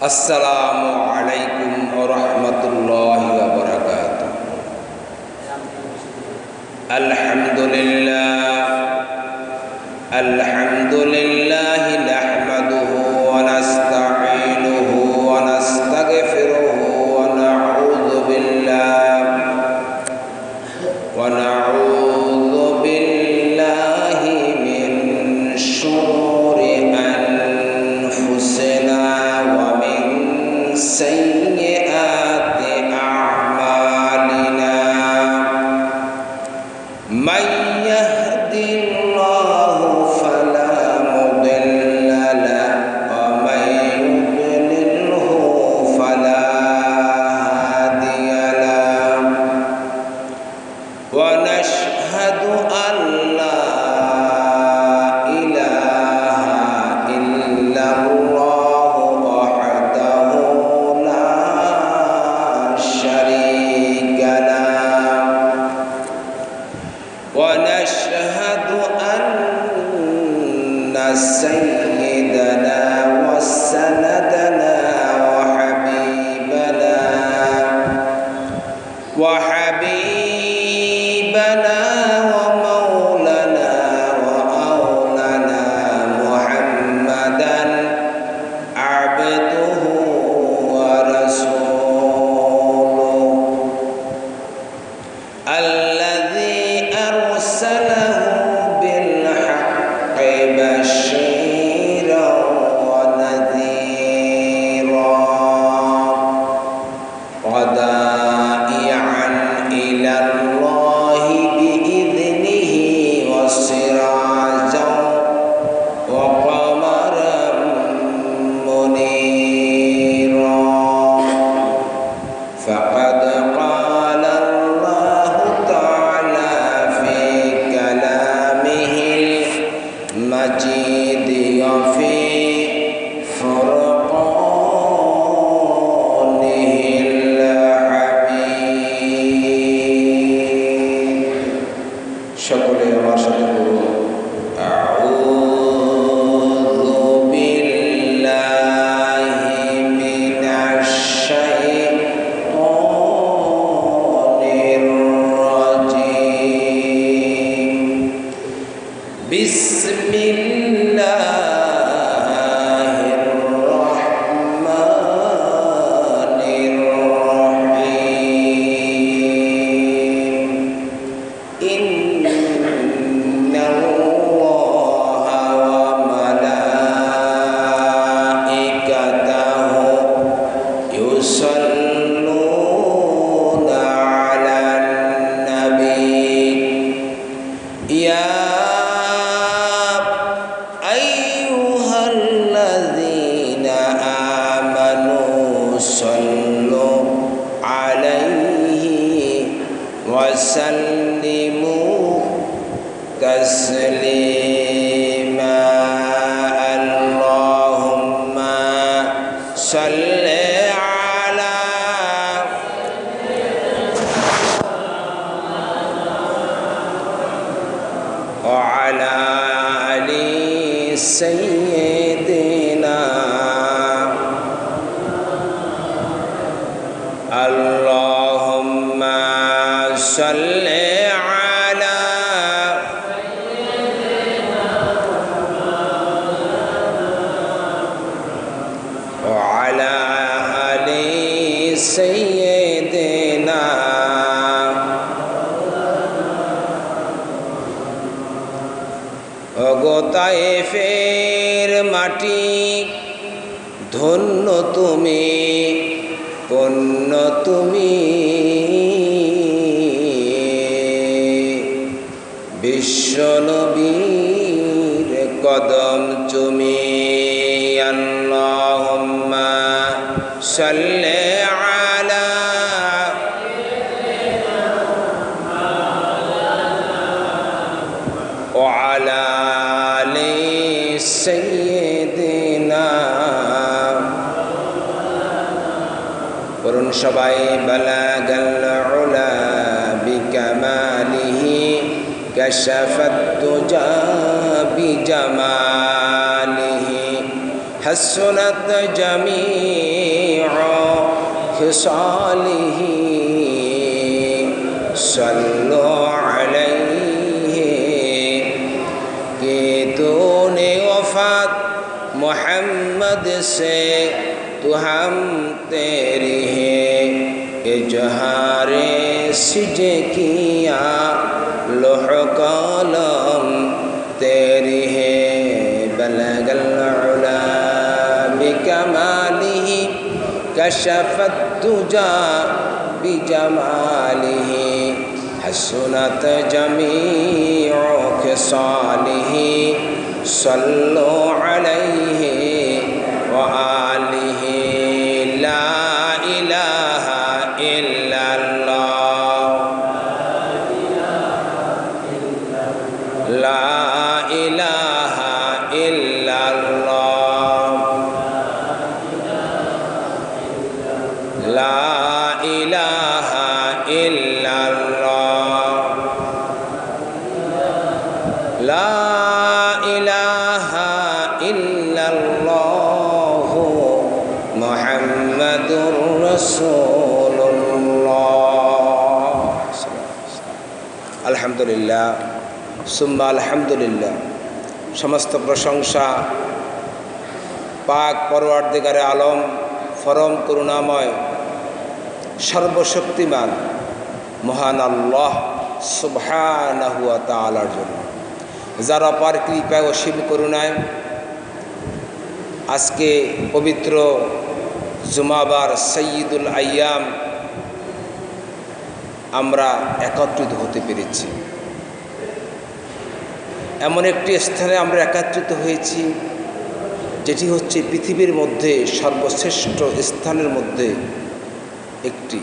আসসালামু আলাইকুম ওয়া রাহমাতুল্লাহি ওয়া বারাকাতুহু। আলহামদুলিল্লাহি নাহমাদুহু ওয়া নাস্তাঈনুহু ওয়া নাস্তাগফিরুহু ওয়া নাউযু বিল্লাহি মিন শুরুরি আনফুসিনা ওয়া মিন সাইয়্যাতি আ'মালিনা। মান ইয়াহদিল্লাহু ফালা মুদিল্লা লাহু ওয়া মান ইউদ্লিলহু ফালা হাদিয়া লাহু। ওয়া নাশহাদু আন লা ইলাহা ইল্লাল্লাহু ওয়াহদাহু লা শারীকা লাহু। ওয়া নাশহাদু আন্না সাইয়্যিদানা ওয়া সানাদানা ওয়া হাবিবানা ومولانا وأولانا محمدا عبده ورسوله الذي أرسله بالحق بشيرا ونذيرا وداعيا إلى الله بإذنه وسراجا وقمرا منيرا. فقد قال الله تعالى في كلامه المجيد وفي فرقانه الحميد. সকলে আমার সাথে বলুন আউযু বিল্লাহি মিনাশ শাইতানির রাজীম। বিসমিল্লাহির রহমানির রহিম। ইন্নাল্লাহা ওয়া মালাইকাতাহু ইউসাল্লুনা আলান নাবী ইয়া আইয়ুহাল্লাযীনা আমানু সাল্লু আলাইহি ওয়া সাল্লিমু তাসলিমা। আল্লাহুম্মা সাল্লি আলা ওয়া আলা আলি সাইয়্যিদিনা। اللهم صل على وعلى آل سيدنا। ওগো তায়েফের মাটি ধন্য তুমি, পূণ্য তুমি, বিশ্বনবীর কদম চুমি। আল্লাহুম্মা সাল্লি আলা ওয়া আলা আলি সাইয়্যিদিনা। পড়ুন সবাই বালাগাল উলা বিকামালিহি কাশাফাত তুজা বিজামালিহি حسنت جميع خصاله صلوا عليه کہ तूने वफात मोहम्मद से तो हम तेरी है इजहारे सिजे किया लोह कलम तेरी है बलगल उला बिकमालिही कशफत तुजा बिजमालिही हसनत जमीउ खिसालिही सल्लु अलैहि व आलिहि ला इलाहा इल्लल्लाह ला इलाहा इल्लल्लाह ला इलाहा इल्लल्लाह ला इलाहा इल्लल्लाह मुहम्मदुर रसूलुल्लाह। अल्हम्दुलिल्लाह सुम्मा अल्हम्दुलिल्लाह। समस्त प्रशंसा पाक परवरदिगारे आलम परम करुणामय सर्वशक्तिमान महान आल्लाह सुबहानाहु वा ताआलार जন্য, যার অপার কৃপায় অসীম করুণায় আজকে পবিত্র জুমাবার সৈয়দুল আইয়াম আমরা একত্রিত হতে পেরেছি। এমন একটি স্থানে আমরা একত্রিত হয়েছি যেটি হচ্ছে পৃথিবীর মধ্যে সর্বশ্রেষ্ঠ স্থানের মধ্যে একটি।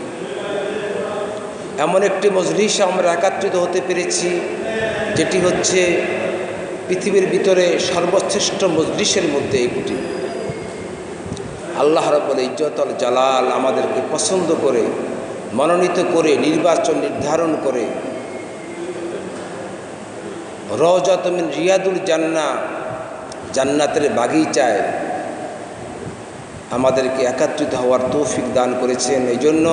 এমন একটি মজলিসে আমরা একত্রিত হতে পেরেছি যেটি হচ্ছে পৃথিবীর ভিতরে সর্বশ্রেষ্ঠ মজলিসের মধ্যে একটি। আল্লাহ রাব্বুল ইজ্জতুল জালাল আমাদেরকে পছন্দ করে মনোনীত করে নির্ধারণ করে রওজাতুম মিন রিয়াদুল জান্নাহ জান্নাতের বাগিচায় আমাদেরকে একত্রিত হওয়ার তৌফিক দান করেছেন। এই জন্য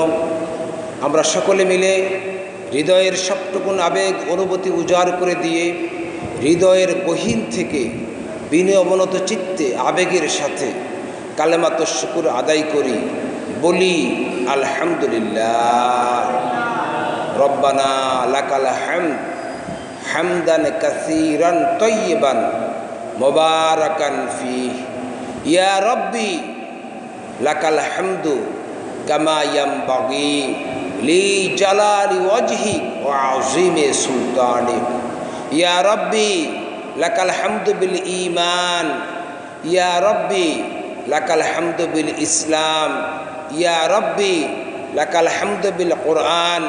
আমরা সকলে মিলে হৃদয়ের সবটুকুন আবেগ অনুভূতি উজাড় করে দিয়ে হৃদয়ের গহীন থেকে বিনয় অবনত চিত্তে আবেগের সাথে কালেমাত শুকুর আদায় করি, বলি আলহামদুলিল্লাহ রব্বানা লাকাল হামদ হামদান কাসীরান তাইয়িবান মুবারাকান ফীহি ইয়া রব্বি লাকাল হামদু কামা ইয়ামবাগি লি জালালি ওয়াজহি ওয়া আযীমি সুলতানিক ইয়া রব্বি লাকাল হামদু বিল ঈমান ইয়া রব্বি লাকাল হামদু বিল ইসলাম ইয়া রব্বি লাকাল হামদু বিল কুরআন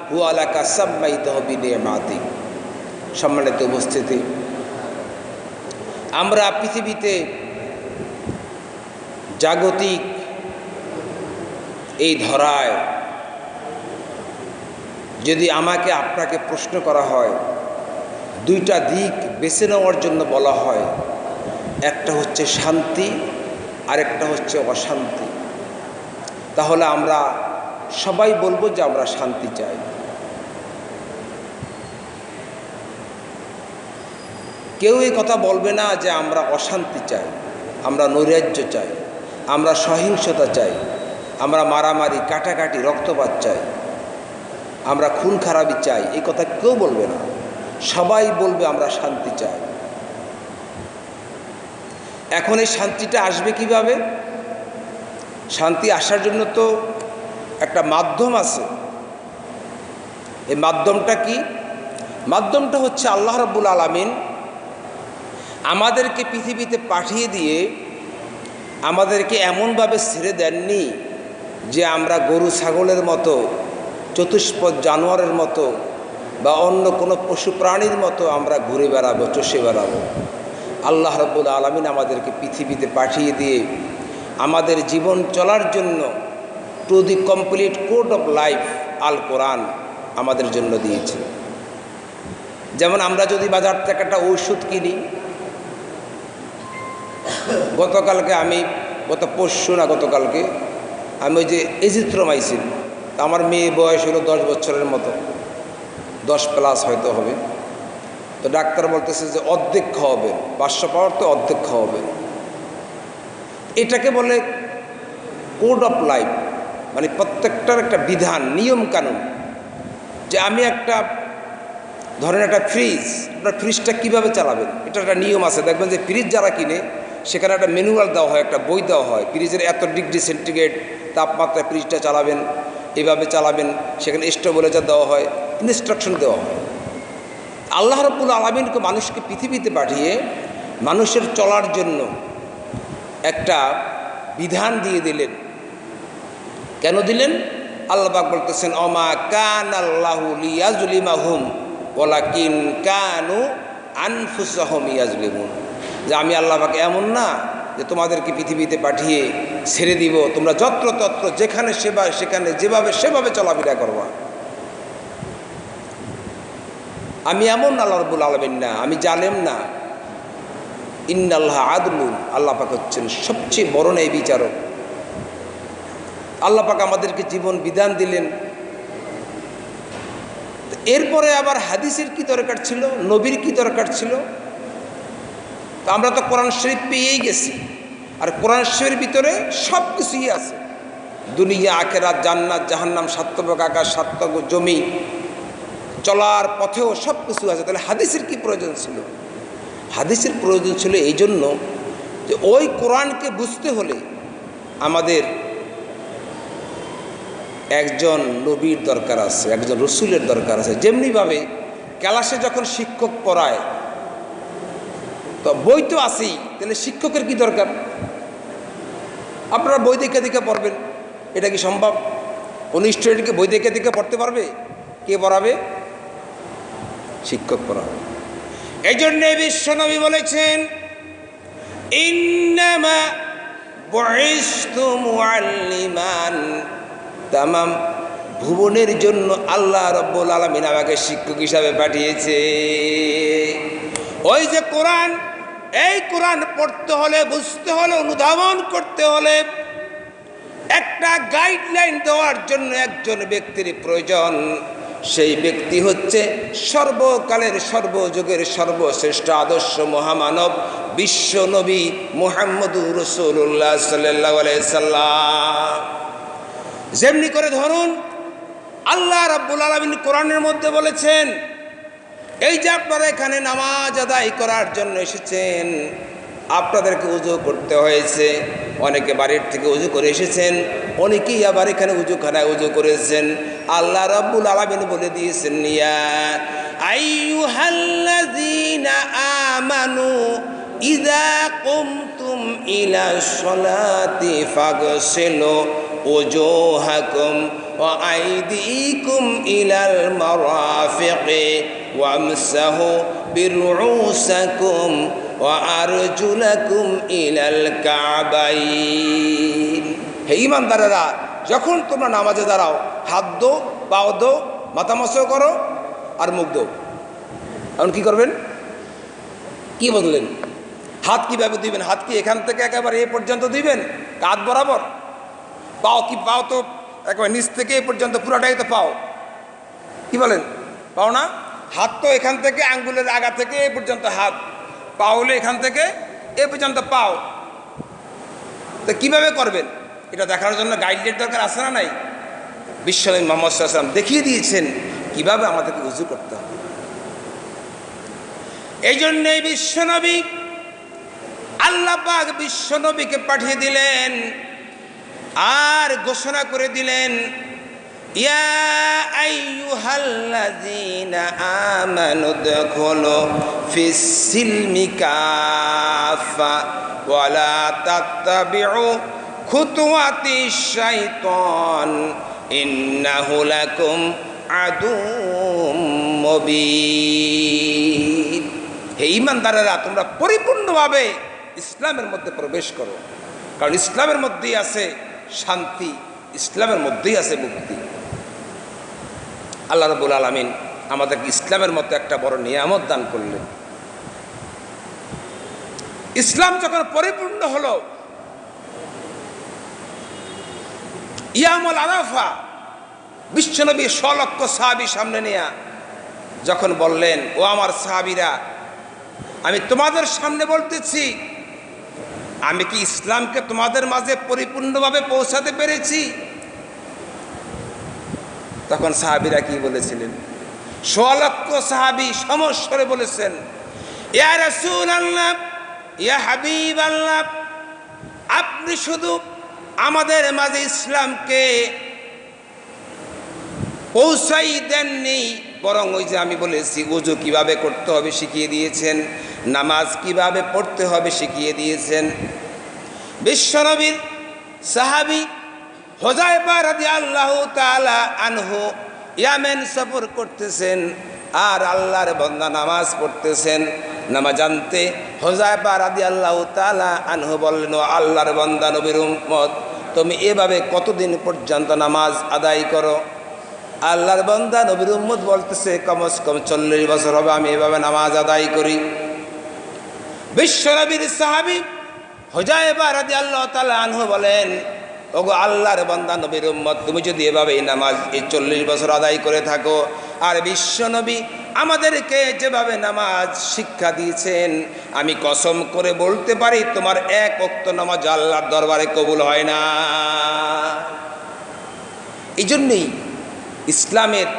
হুয়া লাকা সাম্মাইতাহু বিনিমাতিক। সম্মানিত উপস্থিতি, আমরা পৃথিবীতে জাগতিক এই ধরায় যদি আমাকে আপনাকে প্রশ্ন করা হয়, দুইটা দিক বেছে নেওয়ার জন্য বলা হয়, একটা হচ্ছে শান্তি আর একটা হচ্ছে অশান্তি, তাহলে আমরা সবাই বলবো যে আমরা শান্তি চাই। কেউ এই কথা বলবে না যে আমরা অশান্তি চাই, আমরা নৈরাজ্য চাই, আমরা সহিংসতা চাই, আমরা মারামারি কাটাকাটি রক্তপাত চাই, আমরা খুন খারাপি চাই, এই কথা কেউ বলবে না। সবাই বলবে আমরা শান্তি চাই। এখন এই শান্তিটা আসবে কিভাবে? শান্তি আসার জন্য তো একটা মাধ্যম আছে। এই মাধ্যমটা কি? মাধ্যমটা হচ্ছে আল্লাহ রাব্বুল আলামিন আমাদেরকে পৃথিবীতে পাঠিয়ে দিয়ে আমাদেরকে এমনভাবে ছেড়ে দেননি যে আমরা গরু ছাগলের মতো, চতুষ্পদ জানোয়ারের মতো বা অন্য কোনো পশু প্রাণীর মতো আমরা ঘুরে বেড়াবো, চষে বেড়াবো। আল্লাহ রাব্বুল আলামিন আমাদেরকে পৃথিবীতে পাঠিয়ে দিয়ে আমাদের জীবন চলার জন্য to the complete code of life Al Quran আমাদের জন্য দিয়েছে। যেমন আমরা যদি বাজার থেকে একটা ঔষধ কিনি, গতকালকে আমি গতকালকে আমি ওই যে এজিথ্রোমাইসিন, আমার মেয়ে বয়স হলো 10 বছরের মতো, 10+ হয়তো হবে। তো ডাক্তার বলতেছে যে অর্ধেক খাওয়াবেন, 500 পাওয়ার তো অর্ধেক খাওয়াবেন। এটাকে বলে কোড অফ লাইফ, মানে প্রত্যেকটার একটা বিধান, নিয়ম কানুন। যে আমি একটা ধরেন একটা ফ্রিজ, আপনার ফ্রিজটা কীভাবে চালাবেন এটা একটা নিয়ম আছে। দেখবেন যে ফ্রিজ যারা কিনে সেখানে একটা ম্যানুয়াল দেওয়া হয়, একটা বই দেওয়া হয়, ফ্রিজের এত ডিগ্রি সেন্টিগ্রেড তাপমাত্রায় ফ্রিজটা চালাবেন, এভাবে চালাবেন, সেখানে স্টেবিলাইজার দেওয়া হয়, ইনস্ট্রাকশন দেওয়া হয়। আল্লাহ রাব্বুল আলামিনকে মানুষকে পৃথিবীতে পাঠিয়ে মানুষের চলার জন্য একটা বিধান দিয়ে দিলেন। কেন দিলেন? আল্লাহ পাক বলতেছেন, অমা কানাল্লাহু লিয়াজলিমাহুম ওয়ালাকিন কানু আনফুসাহুম ইয়াজলিমুন। যে আমি আল্লাহ পাক এমন না যে তোমাদেরকে পৃথিবীতে পাঠিয়ে ছেড়ে দিব, তোমরা যত্রতত্র যেখানে সেখানে যেভাবে সেভাবে চলাফেরা করবা। আমি এমন আল্লাহ রাব্বুল আলামিন না, আমি জালেম না। ইন্নাল্লাহ আদলুন, আল্লাহ পাক হচ্ছেন সবচেয়ে বড় ন্যায় বিচারক। আল্লাহ পাক আমাদেরকে জীবন বিধান দিলেন। এরপরে আবার হাদিসের কি দরকার ছিল, নবীর কি দরকার ছিল? তো আমরা তো কোরআন শরীফ পেয়েই গেছি, আর কোরআন শরীফের ভিতরে সব কিছুই আছে। দুনিয়া, আখিরাত, জান্নাত, জাহান্নাম, সাতভাগ আকাশ, সাতভাগ জমি, চলার পথেও সব কিছু আছে। তাহলে হাদিসের কি প্রয়োজন ছিল? হাদিসের প্রয়োজন ছিল এই জন্য যে ওই কোরআনকে বুঝতে হলে আমাদের একজন নবীর দরকার আছে, একজন রসুলের দরকার আছে। যেমনিভাবে ক্লাসে যখন শিক্ষক পড়ায় তো বই তো আছেই, তাহলে শিক্ষকের কি দরকার? আপনারা বই দেখে দেখে পড়বেন, এটা কি সম্ভব? কোন স্টুডেন্টকে বই দেখে দেখে পড়তে পারবে? কে পড়াবে? শিক্ষক পড়াবে। এই জন্য বিশ্বনবী বলেছেন, ইন্নামা বুইসতু মুআল্লিমান। তামাম ভুবনের জন্য আল্লাহ রাব্বুল আলামিন আমাকে শিক্ষক হিসাবে পাঠিয়েছে। ওই যে কোরআন, এই কোরআন পড়তে হলে, বুঝতে হলে, অনুধাবন করতে হলে একটা গাইডলাইন দেওয়ার জন্য একজন ব্যক্তির প্রয়োজন। সেই ব্যক্তি হচ্ছে সর্বকালের সর্বযুগের সর্বশ্রেষ্ঠ আদর্শ মহামানব বিশ্ব নবী মুহাম্মদুর রাসূলুল্লাহ সাল্লাল্লাহু আলাইহি সাল্লাম। যেমনি করে ধরুন আল্লাহ রাব্বুল আলামিন কোরআনের মধ্যে বলেছেন, এই যে আপনারা এখানে নামাজ আদায় করার জন্য এসেছেন, আপনাদেরকে উযু করতে হয়েছে। অনেকে বাড়ির থেকে উযু করে এসেছেন, অনেকেই আবার এখানে উযুখানায় উযু করেছেন। আল্লাহ রাব্বুল আলামিন বলে দিয়েছেন, ইয়া আইয়ুহাল্লাযীনা আমানু ইযা কুমতুম ইলা সলাতি ফাগসিলু উজুহাকুম ওয়া আইদিকুম ইলাল মারাফিকি ওয়ামসাহু বিরউসাকুম ওয়া আরজুলাকুম ইলাল কাবাইন। হে ঈমানদারেরা, যখন তোমরা নামাজে দাঁড়াও, হাত দো, পাও দো, মাথা মসহ করো আর মুখ দো। এখন কি করবেন? কি বললেন? হাত কিভাবে দিবেন? হাত কি এখান থেকে একেবারে এ পর্যন্ত দিবেন কাঁধ বরাবর? পাও কি? পাও তো একেবারে নিচ থেকে এ পর্যন্ত পুরাটাই তো পাও। কি বলেন? পাও না? হাত তো এখান থেকে আঙ্গুলের আগা থেকে এ পর্যন্ত হাত, পা হলে এখান থেকে এ পর্যন্ত পাও। তো কিভাবে করবেন এটা দেখার জন্য গাইডলাইন দরকার আছে না নাই? বিশ্বনবী মুহাম্মদ সাল্লাল্লাহু আলাইহি ওয়াসাল্লাম দেখিয়ে দিয়েছেন কিভাবে আমাদেরকে উযু করতে হবে। এই জন্যই বিশ্বনবী, আল্লাহ পাক বিশ্বনবীকে পাঠিয়ে দিলেন আর ঘোষণা করে দিলেন, ইয়া আইয়ুহাল্লাযীনা আমানু দুখুলু ফিস সিলমি কাফা ওয়া লা তাত্তাবিউ খুতুওয়াতিশ শাইতান ইন্নাহু লাকুম আদুউম মুবিন। হে ঈমানদারেরা, তোমরা পরিপূর্ণভাবে ইসলামের মধ্যে প্রবেশ করো, কারণ ইসলামের মধ্যেই আছে শান্তি, ইসলামের মধ্যেই আছে মুক্তি। আল্লাহ রাব্বুল আলামিন আমাদেরকে ইসলামের মধ্যে একটা বড় নিয়ামত দান করলেন। ইসলাম যখন পরিপূর্ণ হলো, ইয়ামুল আরাফা বিশ্বনবী 100 লক্ষ সাহাবী সামনে নিয়ে যখন বললেন, ও আমার সাহাবীরা, আমি তোমাদের সামনে বলতেছি, আমি কি ইসলামকে তোমাদের মাঝে পরিপূর্ণভাবে পৌঁছাতে পেরেছি? তখন সাহাবীরা কি বলেছিলেন? 100 লক্ষ সাহাবী সমস্বরে বলেছেন, ইয়া রাসূলুল্লাহ, ইয়া হাবিবাল্লাহ, আপনি শুধু আমাদের মাঝে ইসলামকে পৌঁছাই দেননি, বরং ওই যে আমি বলেছি ওযু কিভাবে করতে হবে শিখিয়ে দিয়েছেন, নামাজ কিভাবে পড়তে হবে শিখিয়ে দিয়েছেন। বিশ্বনবীর সাহাবী হুযায়ফা রাদিয়াল্লাহু তাআলা আনহু ইয়ামেন সফর করতেছেন, আর আল্লাহর বান্দা নামাজ পড়তেছেন। নামাজ জানতে হুযায়ফা রাদিয়াল্লাহু তাআলা আনহু বললেন, ও আল্লাহর বান্দা নবীর উম্মত, তুমি এভাবে কতদিন পর্যন্ত নামাজ আদায় করো? আল্লাহর বান্দা নবীর উম্মত বলতেছে, কমস কম 40 বছর হবে আমি এভাবে নামাজ আদায় করি। বিশ্বনবীর সাহাবী হুযায়ফা রাদিয়াল্লাহু তাআলা আনহু বলেন, ওগো আল্লাহর বান্দা নবীর উম্মত, তুমি যদি এভাবে এই নামাজ 40 বছর আদায় করে থাকো, আর বিশ্বনবী আমাদেরকে যেভাবে নামাজ শিক্ষা দিয়েছেন, আমি কসম করে বলতে পারি তোমার এক ওয়াক্ত নামাজ আল্লাহর দরবারে কবুল হয় না। এই জন্যই ইসলামের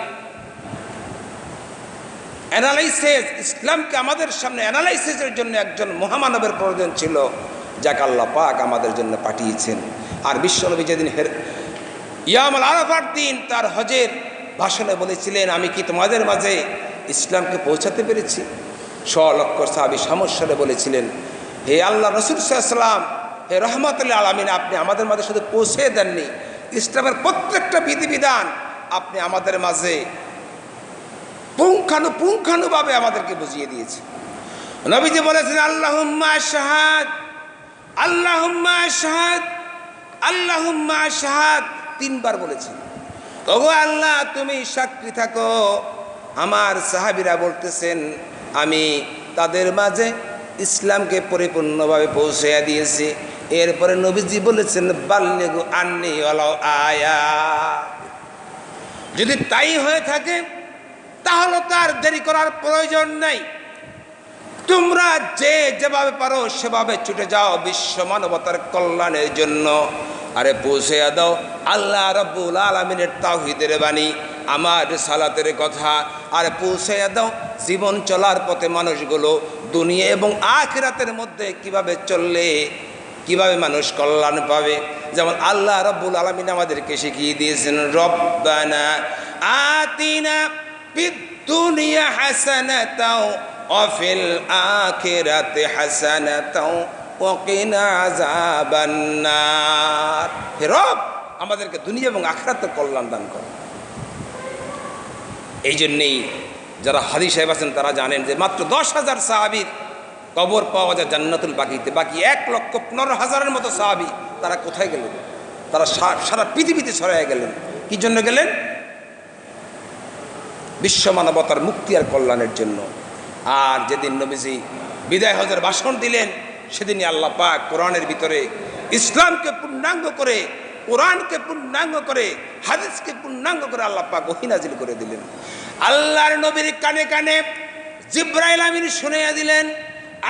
অ্যানালাইসিস, ইসলামকে আমাদের সামনে অ্যানালাইসিসের জন্য একজন মহামানবের প্রয়োজন ছিল, যাকে আল্লাহ পাক আমাদের জন্য পাঠিয়েছেন। আর বিশ্বনবী যেদিন ইয়ামুল আরাফার দিন তার হজের ভাষণে বলেছিলেন, আমি কি তোমাদের মাঝে ইসলামকে পৌঁছাতে পেরেছি? 100 লক্ষ সাহাবী সমস্বরে বলেছিলেন, হে আল্লাহ রাসূল সাল্লাল্লাহু আলাইহি ওয়াসাল্লাম, হে রহমাতুল আলামিন, আপনি আমাদের মাঝে শুধু পৌঁছে দেননি, ইসলামের প্রত্যেকটা বিধিবিধান আপনি আমাদের মাঝে পুঙ্খানুপুঙ্খানুভাবে আমাদেরকে বুঝিয়ে দিয়েছে। নবীজি বলেছেন, আল্লাহুম্মা আশহাদ, আল্লাহুম্মা আশহাদ, আল্লাহুম্মা আশহাদ, 3 বার বলেছেন। ওগো আল্লাহ, তুমি সাক্ষী থাকো। আমার সাহাবীরা বলতেছেন, আমি তাদের মাঝে ইসলামকে পরিপূর্ণভাবে পৌঁছে দিয়েছি। এরপরে নবীজি বলেছেন, বাল্লিগু আন্নি ওয়ালাউ আয়া। যদি তাই হয়ে থাকে তাহলে তার দেরি করার প্রয়োজন নাই, তোমরা যেভাবে পারো সেভাবে ছুটে যাও বিশ্ব মানবতার কল্যাণের জন্য। আরে পৌঁছে দাও আল্লাহ রাব্বুল আলামিনের তাওহীদের বাণী, আমার সালাতের কথা। আর পৌঁছে দাও জীবন চলার পথে মানুষগুলো দুনিয়া এবং আখিরাতের মধ্যে কিভাবে চললে কিভাবে মানুষ কল্যাণ পাবে। যেমন আল্লাহ রাব্বুল আলামিন আমাদেরকে শিখিয়ে দিয়েছেন, রব্বানা আতিনা ফিদ দুনিয়া হাসানাতাও ওয়া ফিল আখিরাতি হাসানাতাও ওয়া কিনা আযাবান নার। হে রব, আমাদেরকে দুনিয়া এবং আখিরাতে কল্যাণ দান করো। এই জন্যেই যারা হাদী সাহেব আছেন তারা জানেন যে মাত্র 10,000 সাহাবীর কবর পাওয়া যায় জান্নাতুল বাকিতে, বাকি 1,15,000-এর মতো সাহাবী তারা কোথায় গেলেন? তারা সারা পৃথিবীতে ছড়াইয়া গেলেন। কি জন্য গেলেন? বিশ্ব মানবতার মুক্তি আর কল্যাণের জন্য। আর যেদিন নবীজি বিদায় হজের ভাষণ দিলেন, সেদিনই আল্লাহ পাক কোরআনের ভিতরে ইসলামকে পূর্ণাঙ্গ করে, কোরআনকে পূর্ণাঙ্গ করে, হাদিসকে পূর্ণাঙ্গ করে আল্লাহ পাক ওহী নাজিল করে দিলেন। আল্লাহর নবীর কানে কানে জিবরাইল আমিন শুনাইয়া দিলেন,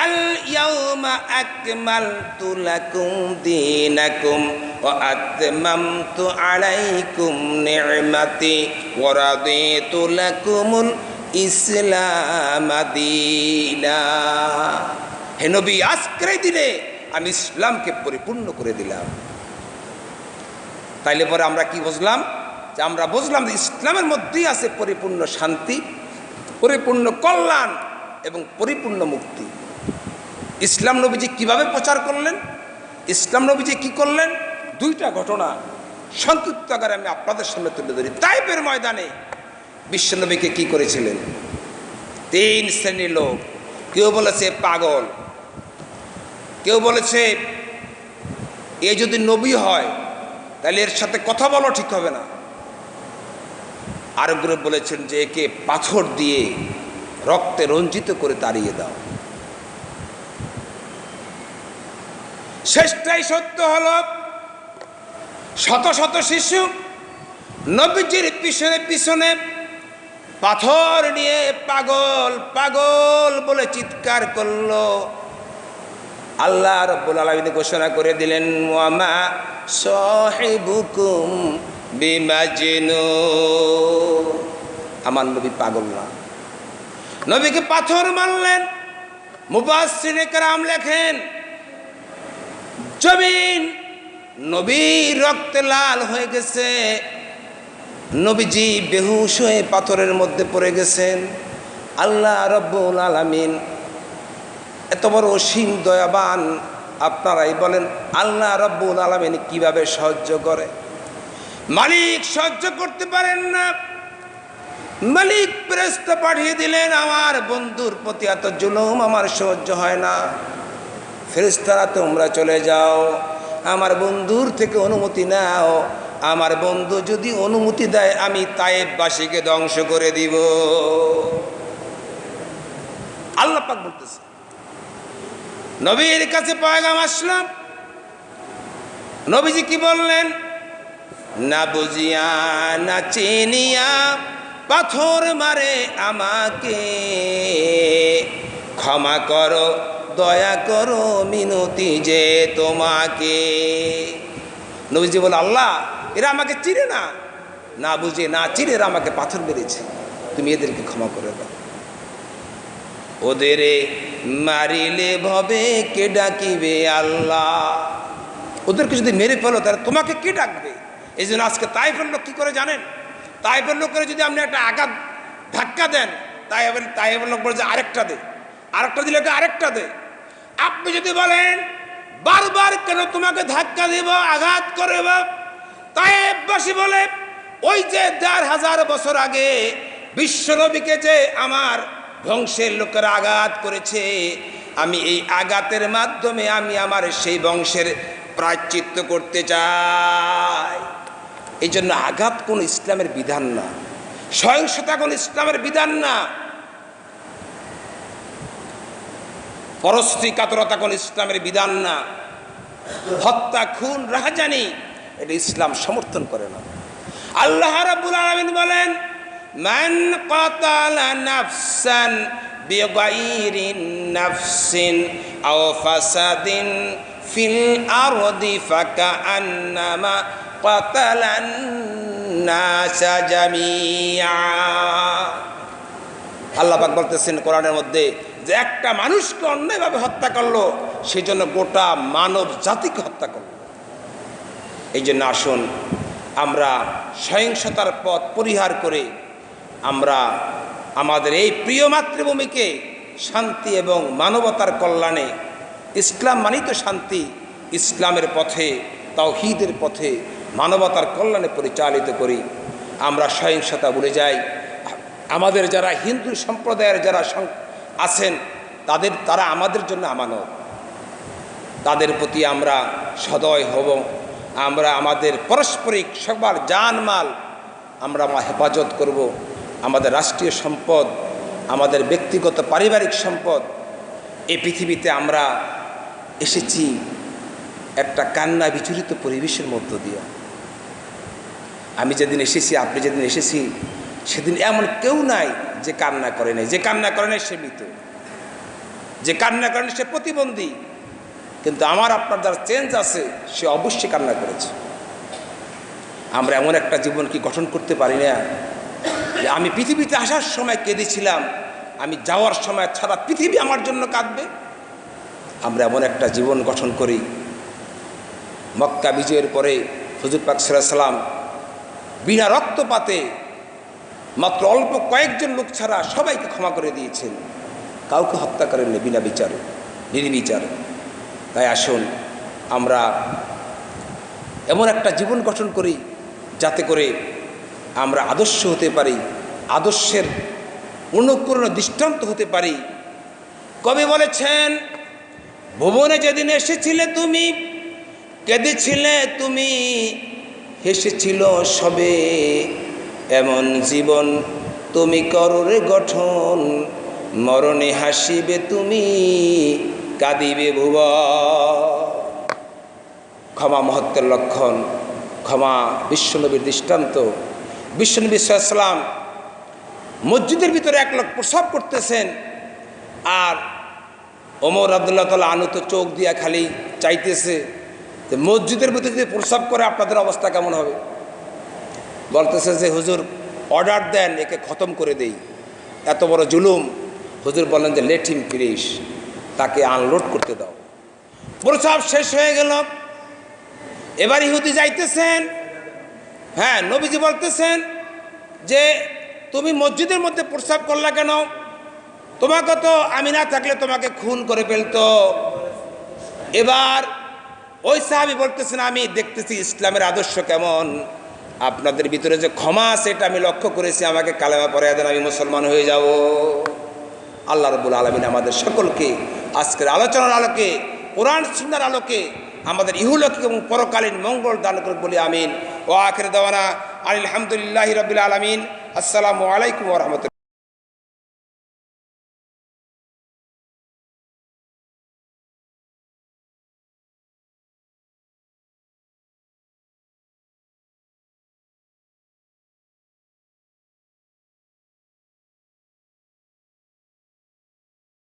আল ইয়াউমা আকমালতু লাকুম দীনাকুম ওয়া আতমামতু আলাইকুম নি'মাতি ওয়া রাদিতু লাকুমুল ইসলাম দীনা। হে নবী, আজকের দিনে আমি ইসলামকে পরিপূর্ণ করে দিলাম। তাইলে পরে আমরা কি বুঝলাম? যে আমরা বুঝলাম যে ইসলামের মধ্যেই আছে পরিপূর্ণ শান্তি, পরিপূর্ণ কল্যাণ এবং পরিপূর্ণ মুক্তি। ইসলাম নবীজি কিভাবে প্রচার করলেন, ইসলাম নবীজি কি করলেন, 2টা ঘটনা সংক্ষিপ্ত আকারে আমি আপনাদের সামনে তুলে ধরি। তাইফের ময়দানে বিশ্বনবীকে কি করেছিলেন? 3 শ্রেণীর লোক, কেউ বলেছে পাগল, কেউ বলেছে এ যদি নবী হয় তাহলে এর সাথে কথা বলা ঠিক হবে না। আরেকজন বলেছেন যে একে পাথর দিয়ে রক্তে রঞ্জিত করে তাড়িয়ে দাও। শেষটাই সত্য হলো, শত শত শিশু নবীজির পিছনে পিছনে পাথর নিয়ে পাগল পাগল বলে চিৎকার করলো। আল্লাহ রাব্বুল আলামিন ঘোষণা করে দিলেন, ওয়ামা সাহিবুকুম বিমাজনুন, আমার নবী পাগল না। নবীকে পাথর মারলেন। মুফাসসিরে কেরাম লেখেন, জমিন নবীর রক্তে লাল হয়ে গেছে, নবীজি বেহুশ হয়ে পাথরের মধ্যে পড়ে গেছেন। আল্লাহ রাব্বুল আলামিন এত বড় অসীম দয়াবান, আপনারাই বলেন আল্লাহ রাব্বুল আলামিন কিভাবে সহ্য করে? মালিক সহ্য করতে পারেন না, মালিক ফেরেশতা পাঠিয়ে দিলেন, আমার বন্ধুর প্রতি এত জুলুম আমার সহ্য হয় না, ফেরেশতারা তোমরা চলে যাও, আমার বন্ধুর থেকে অনুমতি নাও, আমার বন্ধু যদি অনুমতি দেয় আমি তায়েববাসীকে ধ্বংস করে দিব। আল্লাহ পাক বলতেছে। নবীর কাছে পয়গাম আসলাম, নবীজি কি বললেন? না বুঝিয়া না চিনিয়া পাথর মারে আমাকে, ক্ষমা করো দয়া করো মিনতি যে তোমাকে। নবীজি বলে, আল্লাহ এরা আমাকে চিনে না, না বুঝে না চিনে এরা আমাকে পাথর মেরেছে, তুমি এদেরকে ক্ষমা করে দাও। ওদের মারিলে ভবে কে ডাকিবে আল্লাহ, ওদেরকে যদি মেরে ফেলো তাহলে তোমাকে কে ডাকবে? এই জন্য আজকে তাইফের লোক কী করে জানেন? তাইফের লোকের যদি আপনি একটা আঘাত ধাক্কা দেন, তাইফের লোক বলে যে আরেকটা দে, আরেকটা দিলে আরেকটা দে। আপনি যদি বলেন বারবার কেন তোমাকে ধাক্কা দেব, আঘাত করব, তাইফবাসী বলে ওই যে ১,৫০০ বছর আগে বিশ্বনবীকে যে আমার বংশের লোকেরা আঘাত করেছে, আমি এই আঘাতের মাধ্যমে আমি আমার সেই বংশের প্রায়শ্চিত্ত করতে চাই। এই জন্য আঘাত কোন ইসলামের বিধান না, সহিংসতা কোন ইসলামের বিধান না, পরশ্রী কাতরতা কোন ইসলামের বিধান না, হত্যা খুন রাহাজানি এটা ইসলাম সমর্থন করে না। আল্লাহ রাব্বুল আলামিন বলেন, মান কাতালা নাফসান বিগাইরি নাফসিন আও ফাসাদিন ফিল আরদি ফাকান্নামা কাতালান নাসা জামিআ। আল্লাহ পাক বলতেছেন কোরআনের মধ্যে যে একটা মানুষকে অন্যায়ভাবে হত্যা করলো, সেই জন্য গোটা মানব জাতিকে হত্যা করলো। এই জন্য আসুন আমরা সহিংসতার পথ পরিহার করে আমরা আমাদের এই প্রিয় মাতৃভূমিকে শান্তি এবং মানবতার কল্যাণে, ইসলাম মানেই তো শান্তি, ইসলামের পথে তাওহীদের পথে মানবতার কল্যাণে পরিচালিত করি। আমরা সহিংসতা ভুলে যাই। আমাদের যারা হিন্দু সম্প্রদায়ের যারা আছেন তারা আমাদের জন্য আমানত, তাদের প্রতি আমরা সদয় হব। আমরা আমাদের পারস্পরিক সবার জানমাল আমরা হেফাজত করব। আমাদের রাষ্ট্রীয় সম্পদ, আমাদের ব্যক্তিগত পারিবারিক সম্পদ, এই পৃথিবীতে আমরা এসেছি একটা কান্না বিচলিত পরিবেশের মধ্য দিয়ে। আমি যেদিন এসেছি, আপনি যেদিন এসেছি, সেদিন এমন কেউ নাই যে কান্না করে নাই। যে কান্না করে নাই সে মৃত, যে কান্না করে নাই সে প্রতিবন্ধী। কিন্তু আমার আপনার যার চেঞ্জ আছে সে অবশ্যই কান্না করেছে। আমরা এমন একটা জীবন কি গঠন করতে পারি না যে আমি পৃথিবীতে আসার সময় কেঁদেছিলাম, আমি যাওয়ার সময় সারা পৃথিবী আমার জন্য কাঁদবে? আমরা এমন একটা জীবন গঠন করি। মক্কা বিজয়ের পরে হুজুর পাক সাল্লাল্লাহু আলাইহি সাল্লাম বিনা রক্তপাতে মাত্র অল্প কয়েকজন লোক ছাড়া সবাইকে ক্ষমা করে দিয়েছেন, কাউকে হত্যা করেননি বিনা বিচারে, নির্বিচারে। তাই আসুন আমরা এমন একটা জীবন গঠন করি যাতে করে আমরা আদর্শ হতে পারি, আদর্শের অনুকরণ দৃষ্টান্ত হতে পারি। কবি বলেছেন, ভুবনে যেদিন এসেছিলে তুমি, কেঁদেছিলে তুমি, হেসেছিল সবে, এমন জীবন তুমি করো রে গঠন, মরণে হাসিবে তুমি, কাঁদিবে ভুবন। ক্ষমা মহত্বের লক্ষণ, ক্ষমা বিশ্বনবীর দৃষ্টান্ত। বিশ্বনবী সাল্লাল্লাহু আলাইহি ওয়াসাল্লাম মসজিদের ভিতরে এক লোক প্রসাব করতেছেন, আর ওমর রাদিয়াল্লাহু তাআলা আনহু তো চোখ দিয়া খালি চাইতেছে যে মসজিদের ভিতরে যদি প্রসাব করে আপনাদের অবস্থা কেমন হবে। বলতেছে যে হুজুর অর্ডার দেন, একে খতম করে দেই, এত বড় জুলুম। হুজুর বললেন যে লেট হিম ফিনিশ, তাকে আনলোড করতে দাও। প্রসাব শেষ হয়ে গেল, এবার ইহুদি যাইতেছেন। হ্যাঁ, নবীজি বলতেছেন যে তুমি মসজিদের মধ্যে প্রসাব করলা কেন? তোমাকে তো আমি না থাকলে তোমাকে খুন করে ফেলতো। এবার ওই সাহাবী বলতেছেন আমি দেখতেছি ইসলামের আদর্শ কেমন, আপনাদের ভিতরে যে ক্ষমা আছে এটা আমি লক্ষ্য করেছি, আমাকে কালেমা পড়াইয়া দেন, আমি মুসলমান হয়ে যাব। আল্লাহ রাব্বুল আলামিন আমাদের সকলকে আজকের আলোচনার আলোকে, কোরআন সুন্নাহর আলোকে আমাদের ইহলৌকিক এবং পরকালীন মঙ্গল দান করুন বলি আমিন। ওয়া আখির দাওয়ানা আলহামদুলিল্লাহি রাব্বিল আলামিন। আসসালামু আলাইকুম ওয়া রাহমাতুল্লাহ।